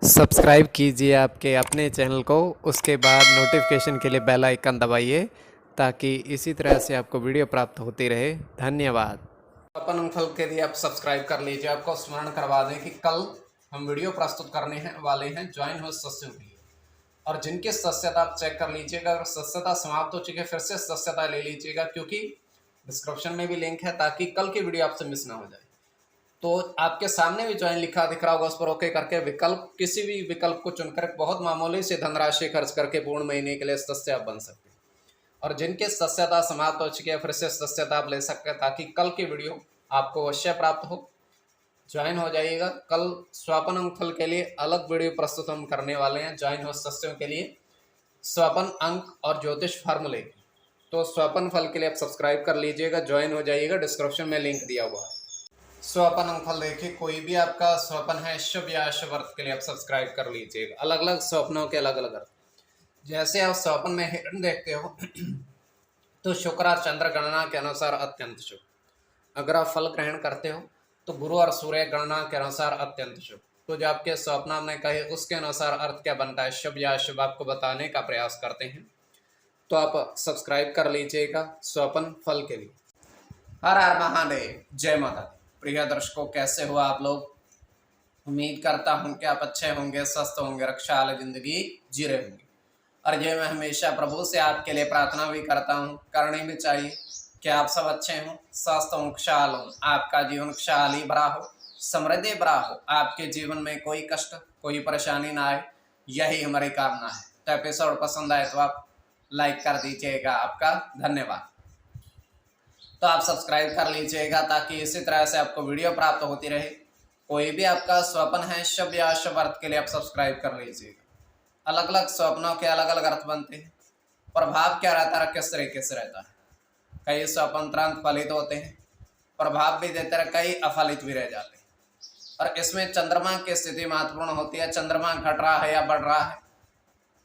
Subscribe कीजिए आपके अपने चैनल को, उसके बाद नोटिफिकेशन के लिए बेल आइकन दबाइए ताकि इसी तरह से आपको वीडियो प्राप्त होती रहे। धन्यवाद। अपन फल के लिए आप सब्सक्राइब कर लीजिए। आपको स्मरण करवा दें कि कल हम वीडियो प्रस्तुत करने वाले हैं ज्वाइन हुए सदस्यों के लिए, और जिनकी सदस्यता आप चेक कर लीजिएगा। अगर सदस्यता समाप्त हो चुकी है फिर से सदस्यता ले लीजिएगा, क्योंकि डिस्क्रिप्शन में भी लिंक है ताकि कल की वीडियो आपसे मिस ना हो जाए। तो आपके सामने भी ज्वाइन लिखा दिख रहा होगा, उस पर ओके करके विकल्प किसी भी विकल्प को चुनकर बहुत मामूली से धनराशि खर्च करके पूर्ण महीने के लिए सदस्य आप बन सकते हैं। और जिनके सदस्यता समाप्त हो चुकी है फिर से सदस्यता आप ले सकते हैं ताकि कल की वीडियो आपको अवश्य प्राप्त हो। ज्वाइन हो जाइएगा। कल स्वापन अंकफल के लिए अलग वीडियो प्रस्तुत हम करने वाले हैं ज्वाइन हो सदस्यों के लिए, स्वापन अंक और ज्योतिष फार्मूले। तो स्वापन फल के लिए आप सब्सक्राइब कर लीजिएगा, ज्वाइन हो जाइएगा। डिस्क्रिप्शन में लिंक दिया हुआ है। स्वपन अंकफल देखिए, कोई भी आपका स्वपन है शुभ या अशुभ अर्थ के लिए आप सब्सक्राइब कर लीजिएगा। अलग अलग स्वप्नों के अलग अलग अर्थ। जैसे आप स्वपन में हिरण देखते हो तो शुक्र और चंद्र गणना के अनुसार अत्यंत शुभ। अगर आप फल ग्रहण करते हो तो गुरु और सूर्य गणना के अनुसार अत्यंत शुभ। तो जो आपके स्वप्न में कहे उसके अनुसार अर्थ क्या बनता है, शुभ या अशुभ, आपको बताने का प्रयास करते हैं। तो आप सब्सक्राइब कर लीजिएगा स्वपन फल के लिए। हर हर महादेव, जय माता दी। प्रिय दर्शकों, कैसे हो आप लोग? उम्मीद करता हूं कि आप अच्छे होंगे, स्वस्थ होंगे, रक्षा वाली जिंदगी जी रहे होंगे। और ये मैं हमेशा प्रभु से आपके लिए प्रार्थना भी करता हूँ, करनी भी चाहिए कि आप सब अच्छे हों, स्वस्थ हों, खुशहाल हों, आपका जीवन खुशहाली भरा हो, समृद्धि भरा हो, आपके जीवन में कोई कष्ट कोई परेशानी ना आए, यही हमारी कामना है। तो एपिसोड पसंद आए तो आप लाइक कर दीजिएगा, आपका धन्यवाद। तो आप सब्सक्राइब कर लीजिएगा ताकि इसी तरह से आपको वीडियो प्राप्त होती रहे। कोई भी आपका स्वप्न है शुभ या अशुभ अर्थ के लिए आप सब्सक्राइब कर लीजिएगा। अलग अलग स्वप्नों के अलग अलग अर्थ बनते हैं। प्रभाव क्या रहता है, किस तरीके से रहता है। कई स्वप्न तुरंत फलित होते हैं, प्रभाव भी देते रहे, कई अफलित भी रह जाते हैं। और इसमें चंद्रमा की स्थिति महत्वपूर्ण होती है। चंद्रमा घट रहा है या बढ़ रहा है,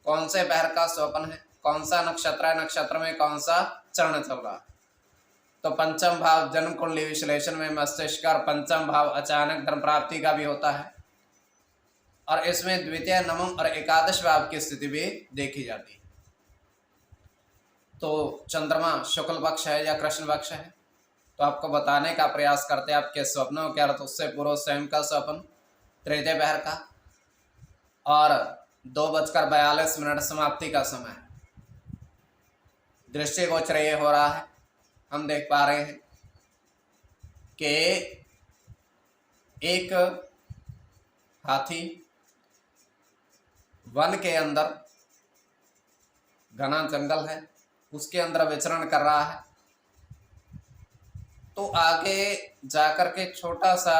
कौन से पहर का स्वप्न है, कौन सा नक्षत्र है, नक्षत्र में कौन सा चरण चल रहा है। तो पंचम भाव जन्म कुंडली विश्लेषण में मस्तिष्क और पंचम भाव अचानक धन प्राप्ति का भी होता है। और इसमें द्वितीय, नवम और एकादश भाव की स्थिति भी देखी जाती है। तो चंद्रमा शुक्ल पक्ष है या कृष्ण पक्ष है, तो आपको बताने का प्रयास करते हैं आपके स्वप्नों के अर्थ। उससे पूर्व स्वयं का स्वप्न तृतीय पहर का और 2:42 समाप्ति का समय दृष्टिगोचर ये हो रहा है। हम देख पा रहे हैं कि एक हाथी वन के अंदर, घना जंगल है, उसके अंदर विचरण कर रहा है। तो आगे जाकर के छोटा सा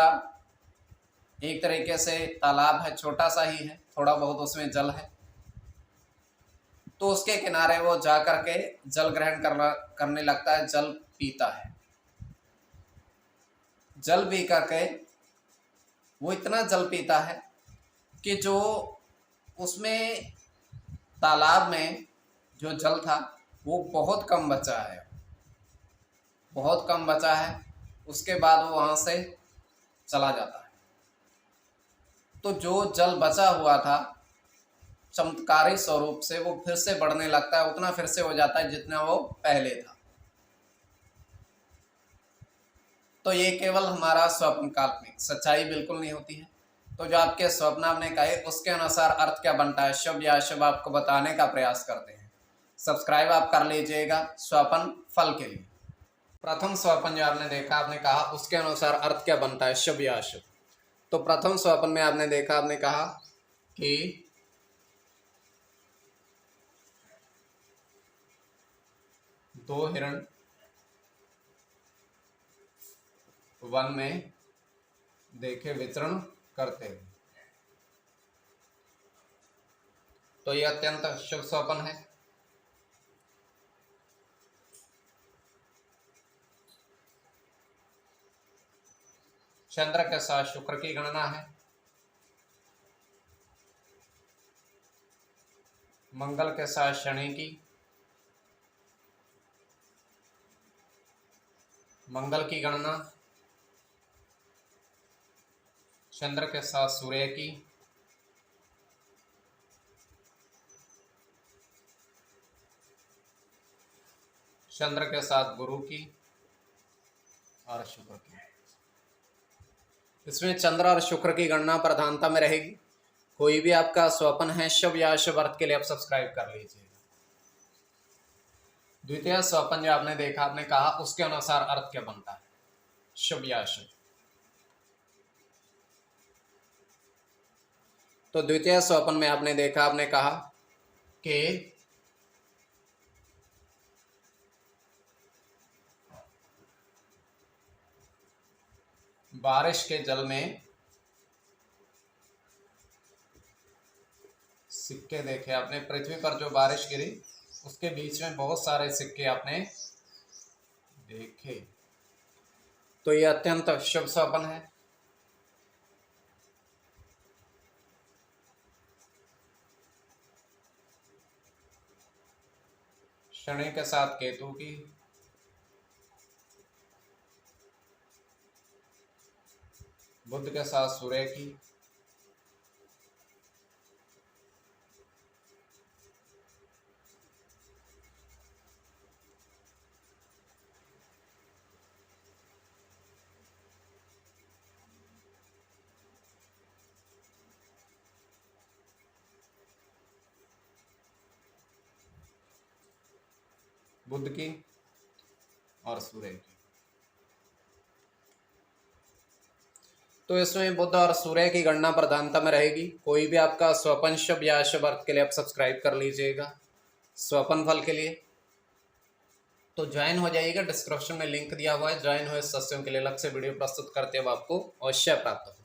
एक तरीके से तालाब है, छोटा सा ही है, थोड़ा बहुत उसमें जल है। तो उसके किनारे वो जाकर के जल ग्रहण करने लगता है, जल पीता है। जल पी करके वो इतना जल पीता है कि जो उसमें तालाब में जो जल था वो बहुत कम बचा है, बहुत कम बचा है। उसके बाद वो वहाँ से चला जाता है। तो जो जल बचा हुआ था चमत्कारी स्वरूप से वो फिर से बढ़ने लगता है, उतना फिर से हो जाता है जितना वो पहले था। तो ये केवल हमारा स्वप्न, काल्पनिक, सच्चाई बिल्कुल नहीं होती है। तो जो आपके स्वप्न आपने कहे उसके अनुसार अर्थ क्या बनता है, शुभ या अशुभ, आपको बताने का प्रयास करते हैं। सब्सक्राइब आप कर लीजिएगा स्वप्न फल के लिए। प्रथम स्वप्न जो आपने देखा, आपने कहा उसके अनुसार अर्थ क्या बनता है, शुभ या अशुभ। तो प्रथम स्वप्न में आपने देखा, आपने कहा कि दो हिरण वन में देखे विचरण करते हैं। तो यह अत्यंत शुभ स्वप्न है। चंद्र के साथ शुक्र की गणना है, मंगल के साथ शनि की, मंगल की गणना, चंद्र के साथ सूर्य की, चंद्र के साथ गुरु की और शुक्र की। इसमें चंद्र और शुक्र की गणना प्रधानता में रहेगी। कोई भी आपका स्वपन है शुभ या अशुभ अर्थ के लिए आप सब्सक्राइब कर लीजिएगा। द्वितीय स्वपन जो आपने देखा, आपने कहा उसके अनुसार अर्थ क्या बनता है, शुभ या अशुभ। तो द्वितीय स्वपन में आपने देखा, आपने कहा कि बारिश के जल में सिक्के देखे आपने। पृथ्वी पर जो बारिश गिरी उसके बीच में बहुत सारे सिक्के आपने देखे। तो यह अत्यंत शुभ स्वप्न है। शनि के साथ केतु की, बुध के साथ सूर्य की, बुध की और सूर्य की। तो इसमें बुध और सूर्य की गणना प्रधानता में रहेगी। कोई भी आपका स्वपन शुभ या अशुभ अर्थ के लिए आप सब्सक्राइब कर लीजिएगा। स्वपन फल के लिए तो ज्वाइन हो जाइएगा, डिस्क्रिप्शन में लिंक दिया हुआ है। ज्वाइन हुए सदस्यों के लिए अलग से वीडियो प्रस्तुत करते हैं, अब आपको अवश्य प्राप्त हो।